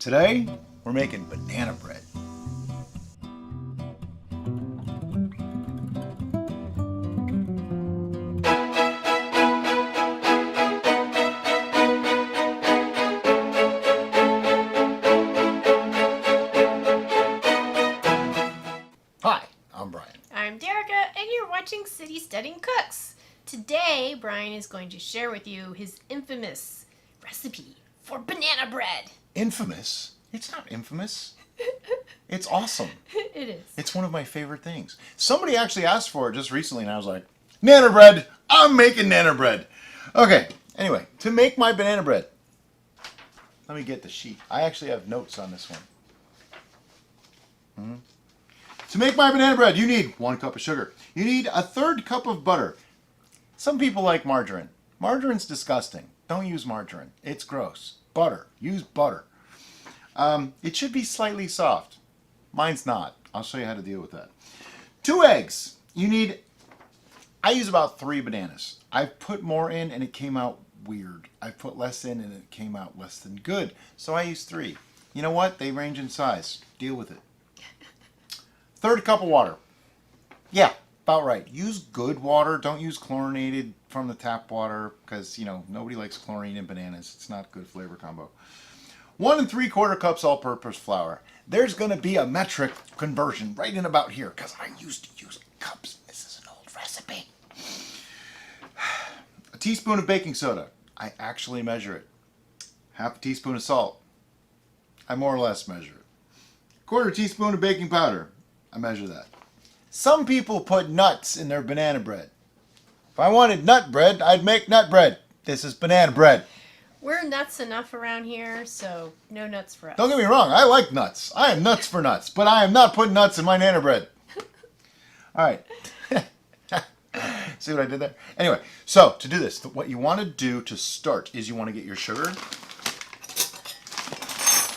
Today, we're making banana bread. Hi, I'm Brian. I'm Derica, and you're watching City Studying Cooks. Today, Brian is going to share with you his infamous recipe for banana bread. Infamous? It's not infamous. It's awesome. It is. It's one of my favorite things. Somebody actually asked for it just recently, and I was like, Nana bread! I'm making nana bread! Okay, anyway, to make my banana bread, let me get the sheet. I actually have notes on this one. To make my banana bread, you need 1 cup of sugar. You need 1/3 cup of butter. Some people like margarine. Margarine's disgusting. Don't use margarine. It's gross. Butter. Use butter. It should be slightly soft. Mine's not. I'll show you how to deal with that. 2 eggs. I use about 3 bananas. I've put more in and it came out weird. I put less in and it came out less than good. So I use 3. You know what? They range in size. Deal with it. 1/3 cup of water. Yeah, about right. Use good water. Don't use chlorinated from the tap water because, nobody likes chlorine in bananas. It's not a good flavor combo. 1 3/4 cups all-purpose flour. There's going to be a metric conversion right in about here because I used to use cups. This is an old recipe. A teaspoon of baking soda. I actually measure it. 1/2 teaspoon of salt. I more or less measure it. 1/4 teaspoon of baking powder. I measure that. Some people put nuts in their banana bread. If I wanted nut bread, I'd make nut bread. This is banana bread. We're nuts enough around here, so no nuts for us. Don't get me wrong, I like nuts. I am nuts for nuts, but I am not putting nuts in my nana bread. All right. See what I did there? Anyway, so to do this, what you want to do to start is you want to get your sugar,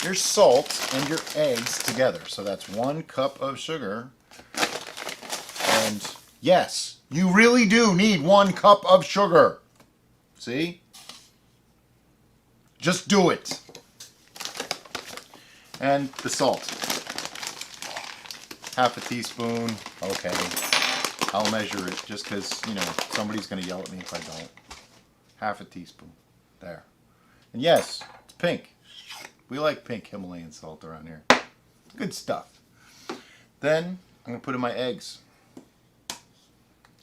your salt, and your eggs together. So that's 1 cup of sugar. And yes, you really do need 1 cup of sugar. See? Just do it. And the salt. 1/2 teaspoon. Okay. I'll measure it just because, somebody's going to yell at me if I don't. 1/2 teaspoon. There. And yes, it's pink. We like pink Himalayan salt around here. Good stuff. Then I'm going to put in my eggs.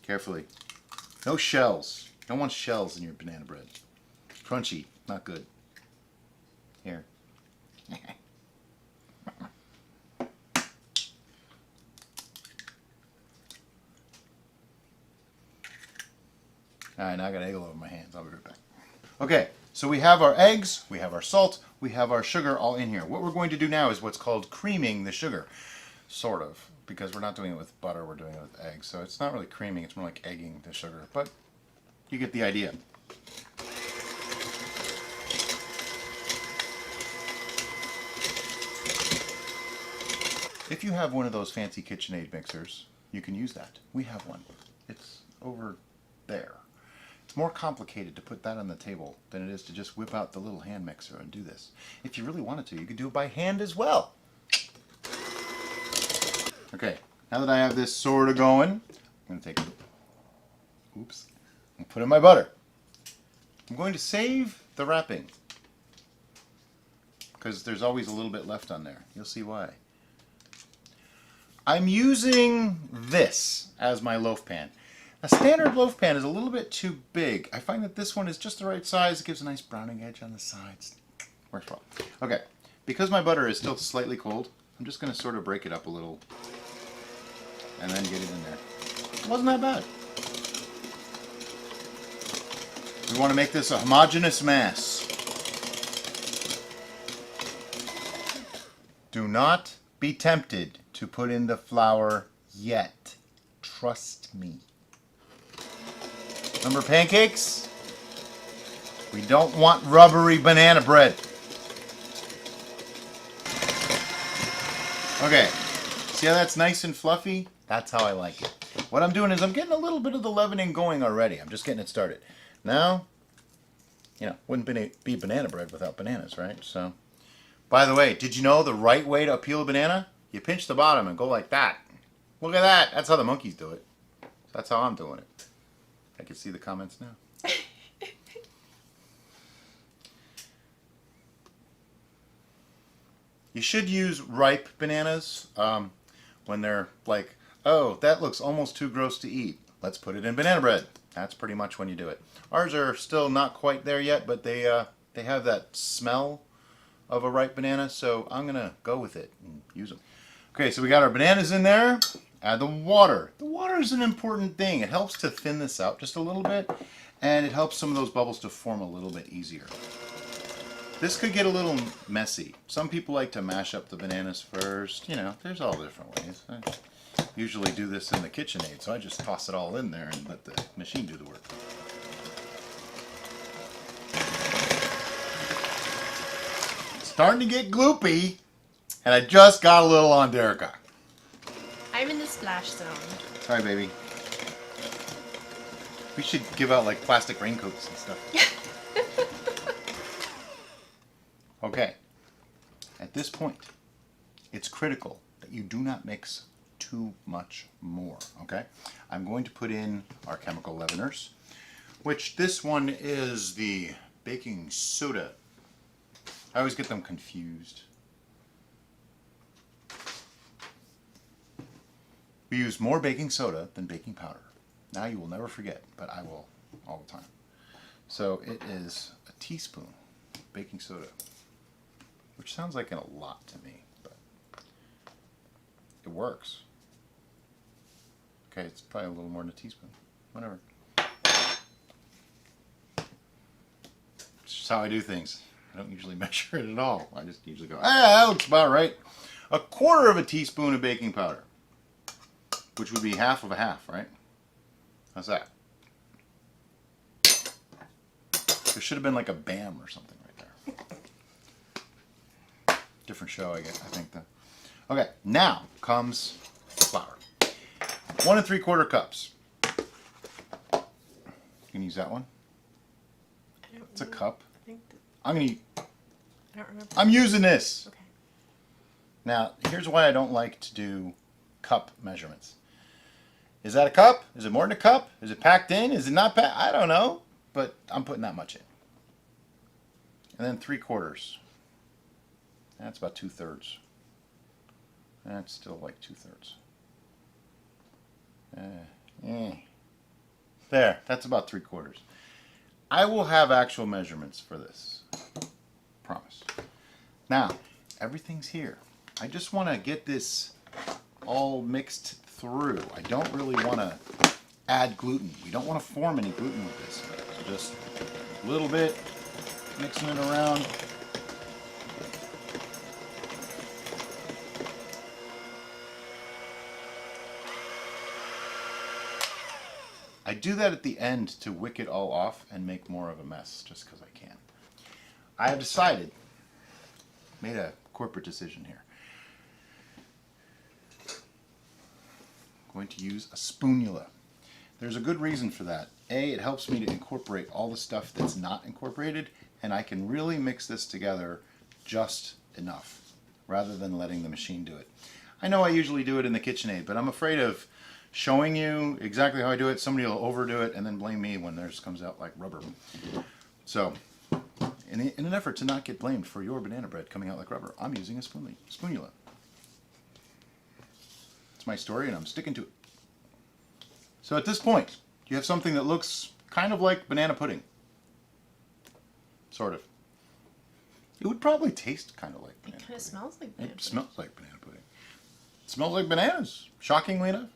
Carefully. No shells. You don't want shells in your banana bread. Crunchy. Not good. Here. Alright, now I got egg all over my hands. I'll be right back. Okay, so we have our eggs, we have our salt, we have our sugar all in here. What we're going to do now is what's called creaming the sugar. Sort of. Because we're not doing it with butter, we're doing it with eggs. So it's not really creaming, it's more like egging the sugar. But you get the idea. If you have one of those fancy KitchenAid mixers, you can use that. We have one. It's over there. It's more complicated to put that on the table than it is to just whip out the little hand mixer and do this. If you really wanted to, you could do it by hand as well. Okay, now that I have this sort of going, I'm going to take it, and put in my butter. I'm going to save the wrapping because there's always a little bit left on there. You'll see why. I'm using this as my loaf pan. A standard loaf pan is a little bit too big. I find that this one is just the right size. It gives a nice browning edge on the sides. Works well. Okay, because my butter is still slightly cold, I'm just going to sort of break it up a little and then get it in there. It wasn't that bad. We want to make this a homogeneous mass. Do not be tempted to put in the flour yet. Trust me. Remember pancakes? We don't want rubbery banana bread. Okay, see how that's nice and fluffy? That's how I like it. What I'm doing is I'm getting a little bit of the leavening going already. I'm just getting it started. Now, wouldn't be banana bread without bananas, right? So By the way, did you know the right way to peel a banana? You pinch the bottom and go like that. Look at that. That's how the monkeys do it. That's how I'm doing it. I can see the comments now. You should use ripe bananas when they're like, oh, that looks almost too gross to eat. Let's put it in banana bread. That's pretty much when you do it. Ours are still not quite there yet, but they have that smell of a ripe banana, so I'm gonna go with it and use them. Okay, so we got our bananas in there. Add the water. The water is an important thing. It helps to thin this out just a little bit, and it helps some of those bubbles to form a little bit easier. This could get a little messy. Some people like to mash up the bananas first. You know, there's all different ways. I usually do this in the KitchenAid, so I just toss it all in there and let the machine do the work. It's starting to get gloopy, and I just got a little on Derica. I'm in the splash zone. Sorry, baby. We should give out like plastic raincoats and stuff. Okay, at this point, it's critical that you do not mix too much more, okay? I'm going to put in our chemical leaveners, which this one is the baking soda. I always get them confused. We use more baking soda than baking powder. Now you will never forget, but I will all the time. So it is a teaspoon baking soda, which sounds like a lot to me, but it works. Okay, it's probably a little more than a teaspoon. Whatever. It's just how I do things. I don't usually measure it at all. I just usually go, that looks about right. 1/4 of a teaspoon of baking powder, which would be half of a half, right? How's that? There should have been like a BAM or something right there. Different show, I think. Okay, now comes flour. 1 3/4 cups. You can use that one. I don't It's a know. cup. I think I don't remember. I'm using this. Okay. Now, here's why I don't like to do cup measurements. Is that a cup? Is it more than a cup? Is it packed in? Is it not packed? I don't know, but I'm putting that much in. And then 3/4. That's about 2/3. That's still like 2/3. There, that's about 3/4. I will have actual measurements for this. Promise. Now, everything's here. I just want to get this all mixed through. I don't really want to add gluten. We don't want to form any gluten with this. So just a little bit, mixing it around. I do that at the end to wick it all off and make more of a mess, just because I can. I have decided, made a corporate decision here. I'm going to use a spoonula. There's a good reason for that. A, it helps me to incorporate all the stuff that's not incorporated, and I can really mix this together just enough, rather than letting the machine do it. I know I usually do it in the KitchenAid, but I'm afraid of showing you exactly how I do it. Somebody will overdo it and then blame me when theirs comes out like rubber. So, in an effort to not get blamed for your banana bread coming out like rubber, I'm using a spoonula. It's my story and I'm sticking to it. So at this point, you have something that looks kind of like banana pudding. Sort of. It would probably taste kind of like banana It kind of pudding. smells like banana It smells like banana pudding. It smells like bananas, shockingly enough.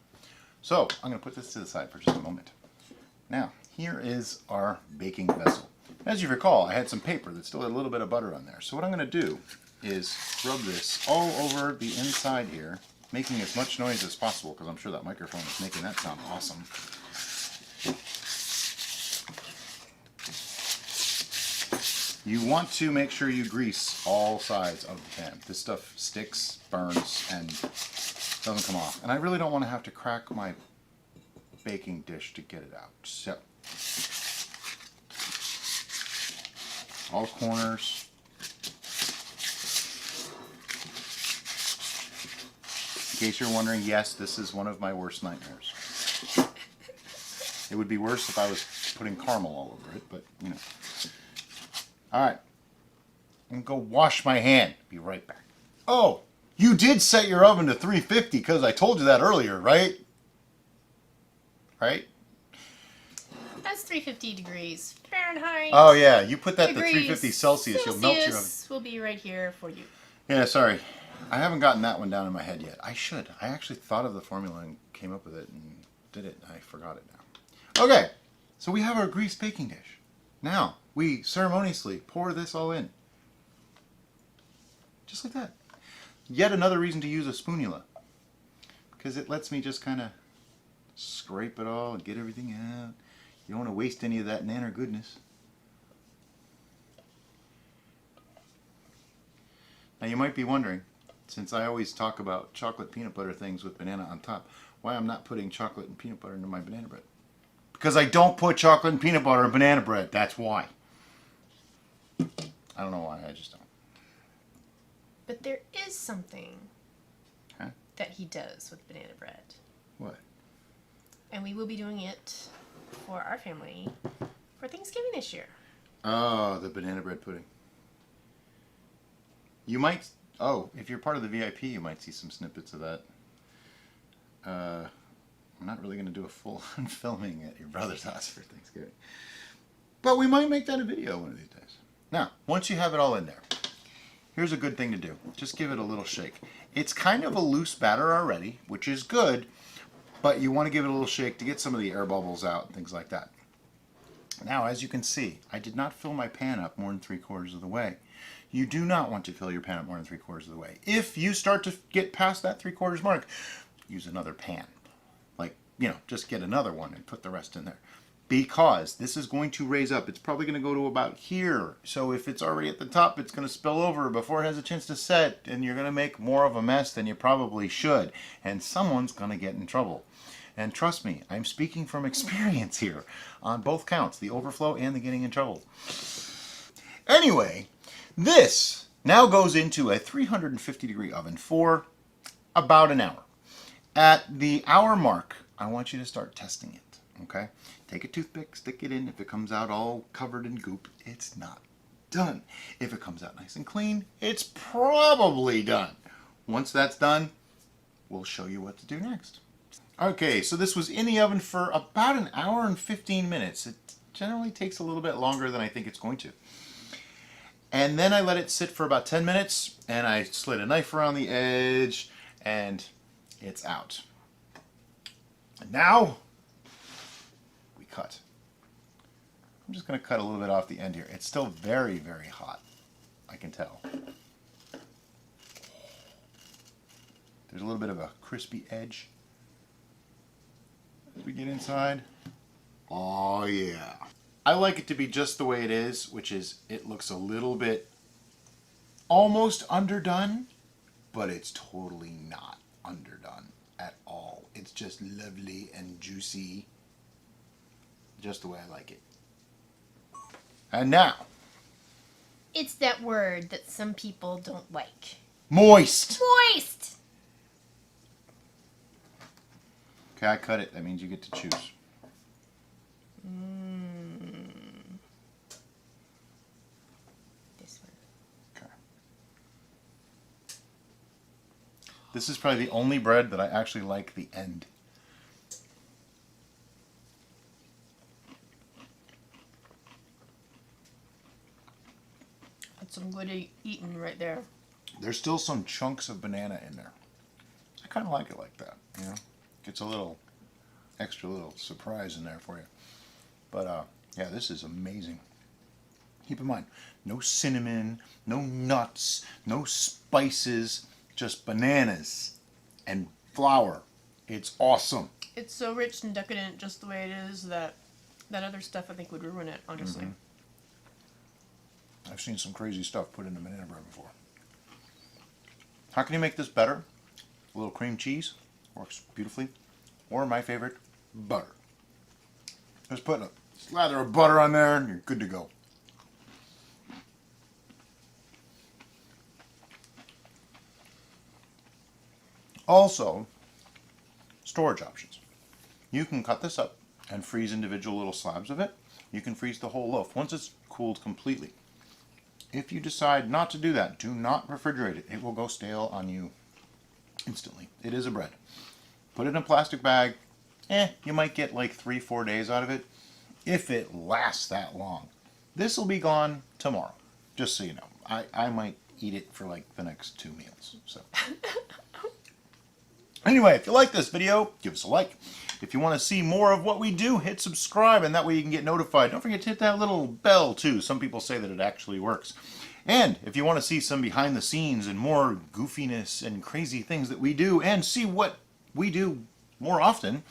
So, I'm going to put this to the side for just a moment. Now, here is our baking vessel. As you recall, I had some paper that still had a little bit of butter on there. So what I'm going to do is rub this all over the inside here, making as much noise as possible, because I'm sure that microphone is making that sound awesome. You want to make sure you grease all sides of the pan. This stuff sticks, burns, and doesn't come off. And I really don't want to have to crack my baking dish to get it out. So, all corners. case you're wondering, yes, this is one of my worst nightmares. It would be worse if I was putting caramel all over it, but, you know. All right. I'm going to go wash my hand. Be right back. Oh, you did set your oven to 350 because I told you that earlier, right? Right? That's 350 degrees Fahrenheit. Oh, yeah. You put that to Degrees 350 Celsius. You'll melt your oven. will be right here for you. Yeah, sorry. I haven't gotten that one down in my head yet. I should. I actually thought of the formula and came up with it and did it. I forgot it now. Okay, so we have our greased baking dish. Now, we ceremoniously pour this all in. Just like that. Yet another reason to use a spoonula. Because it lets me just kind of scrape it all and get everything out. You don't want to waste any of that nanner goodness. Now you might be wondering, since I always talk about chocolate peanut butter things with banana on top, why I'm not putting chocolate and peanut butter into my banana bread. Because I don't put chocolate and peanut butter in banana bread. That's why. I don't know why. I just don't. But there is something Huh? that he does with banana bread. What? And we will be doing it for our family for Thanksgiving this year. Oh, the banana bread pudding. You might... Oh, if you're part of the VIP, you might see some snippets of that. I'm not really going to do a full-on filming at your brother's house for Thanksgiving. But we might make that a video one of these days. Now, once you have it all in there, here's a good thing to do. Just give it a little shake. It's kind of a loose batter already, which is good, but you want to give it a little shake to get some of the air bubbles out and things like that. Now, as you can see, I did not fill my pan up more than 3/4 of the way. You do not want to fill your pan up more than 3/4 of the way. If you start to get past that 3/4 mark, use another pan. Like, you know, just get another one and put the rest in there. Because this is going to raise up. It's probably going to go to about here. So if it's already at the top, it's going to spill over before it has a chance to set. And you're going to make more of a mess than you probably should. And someone's going to get in trouble. And trust me, I'm speaking from experience here on both counts, the overflow and the getting in trouble. Anyway, this now goes into a 350-degree oven for about an hour. At the hour mark, I want you to start testing it, okay? Take a toothpick, stick it in. If it comes out all covered in goop, it's not done. If it comes out nice and clean, it's probably done. Once that's done, we'll show you what to do next. Okay, so this was in the oven for about an hour and 15 minutes. It generally takes a little bit longer than I think it's going to. And then I let it sit for about 10 minutes, and I slid a knife around the edge, and it's out. And now, we cut. I'm just going to cut a little bit off the end here. It's still very, very hot, I can tell. There's a little bit of a crispy edge. As we get inside, oh yeah. I like it to be just the way it is, which is it looks a little bit almost underdone, but it's totally not underdone at all. It's just lovely and juicy, just the way I like it. And now, It's that word that some people don't like. moist. Moist! Okay, I cut it. That means you get to choose. This one. Okay. This is probably the only bread that I actually like the end. That's some good eating right there. There's still some chunks of banana in there. I kind of like it like that, you know? Gets a little extra little surprise in there for you. But yeah, this is amazing. Keep in mind, no cinnamon, no nuts, no spices, just bananas and flour. It's awesome. It's so rich and decadent just the way it is that that other stuff I think would ruin it, honestly. I've seen some crazy stuff put into banana bread before. How can you make this better? A little cream cheese works beautifully. Or my favorite, butter. Just put a slather of butter on there and you're good to go. Also, storage options. You can cut this up and freeze individual little slabs of it. You can freeze the whole loaf once it's cooled completely. If you decide not to do that, do not refrigerate it. It will go stale on you instantly. It is a bread. Put it in a plastic bag. You might get like 3-4 days out of it, if it lasts that long. This will be gone tomorrow, just so you know. I might eat it for like the next 2 meals. So anyway, if you like this video, give us a like. If you want to see more of what we do, hit subscribe, and that way you can get notified. Don't forget to hit that little bell too. Some people say that it actually works. And if you want to see some behind the scenes and more goofiness and crazy things that we do, and see what we do more often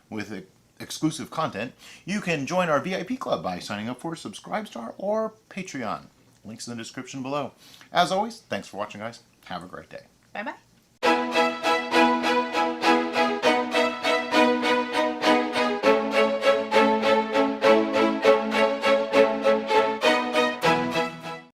with exclusive content, you can join our VIP club by signing up for Subscribestar or Patreon. Links in the description below. As always, thanks for watching, guys. Have a great day. Bye-bye.